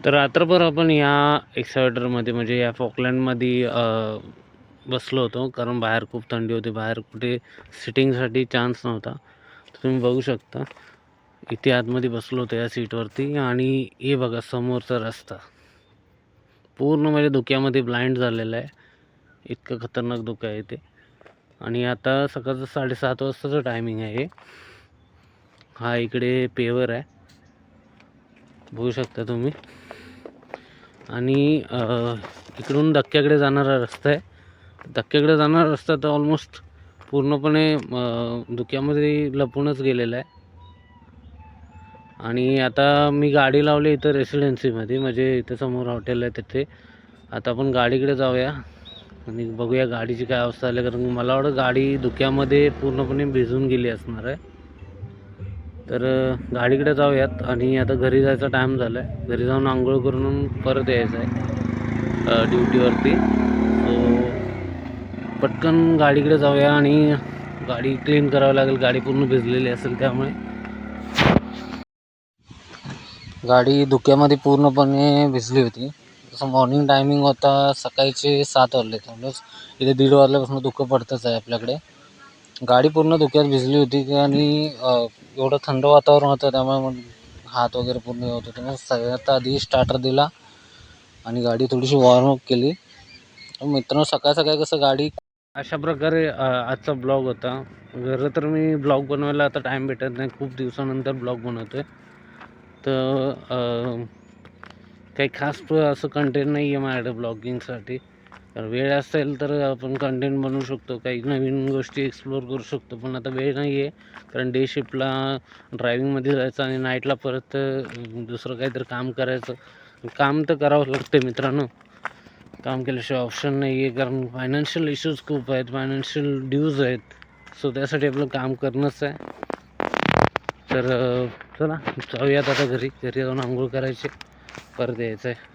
तर रात्रभर आपण या एक्सायटरमध्ये म्हणजे या फॉकलँडमध्ये बसलो होतो, कारण बाहेर खूप थंडी होती. बाहेर कुठे सिटिंगसाठी चान्स नव्हता. तर तुम्ही बघू शकता इथे आतमध्ये बसलो होतो या सीटवरती. आणि हे बघा समोरचा रस्ता पूर्ण म्हणजे धुक्यामध्ये ब्लाइंड झालेला आहे. इतकं खतरनाक धुकं आहे ते. आणि आता सकाळचं 7:30 वाजताचं टायमिंग आहे. हा इकडे पेवर आहे, बघू शकता तुम्ही. आणि इकडून धक्क्याकडे जाणारा रस्ता आहे. धक्क्याकडे जाणारा रस्ता तर ऑलमोस्ट पूर्णपणे धुक्यामध्ये लपूनच गेलेला आहे. आणि आता मी गाडी लावली इथं रेसिडेन्सीमध्ये, म्हणजे इथं समोर हॉटेल आहे तिथे. आता आपण गाडीकडे जाऊया आणि बघूया गाडीची काय अवस्था झाली, कारण मला वाटतं गाडी धुक्यामध्ये पूर्णपणे भिजून गेली असणार आहे. तर गाडीकडे जाऊयात. आणि आता घरी जायचा टाईम झाला आहे. घरी जाऊन आंघोळ करून परत यायचं आहे ड्युटीवरती. सो पटकन गाडीकडे जाऊया आणि गाडी क्लीन करावी लागेल. गाडी पूर्ण भिजलेली असेल त्यामुळे. गाडी धुक्यामध्ये पूर्णपणे भिजली होती. जसं मॉर्निंग टायमिंग होता, सकाळचे 7 वाजले. त्यामुळेच इथे 1:30 वाजल्यापासून धुकं पडतंच आहे आपल्याकडे. गाडी पूर्ण धुक्यात भिजली होती आणि एवढं थंड वातावरण होतं, त्यामुळे मग हात वगैरे पूर्ण होतं. त्यामुळे सगळ्यात आधी स्टार्टर दिला आणि गाडी थोडीशी वॉर्मअप केली. मित्रांनो, सकाळ सकाळी कसं गाडी अशा प्रकारे आजचा ब्लॉग होता. खरं तर मी ब्लॉग बनवायला आता टाईम भेटत नाही, खूप दिवसानंतर ब्लॉग बनवतो आहे. तर काही खास असं कंटेंट नाही आहे माझ्याकडे ब्लॉगिंगसाठी. तर वेळ असेल तर आपण कंटेंट बनवू शकतो, काही नवीन गोष्टी एक्सप्लोअर करू शकतो. पण आता वेळ नाही आहे, कारण डे शिफ्टला ड्रायविंगमध्ये जायचं आणि नाईटला परत दुसरं काहीतरी काम करायचं. काम तर करावं लागतं मित्रांनो, काम केल्याशिवाय ऑप्शन नाही आहे. कारण फायनान्शियल इश्यूज खूप आहेत, फायनान्शियल ड्यूज आहेत. सो त्यासाठी आपलं काम करणंच आहे. तर चला जाऊयात आता घरी जाऊन आंघोळ करायचे, परत यायचं आहे.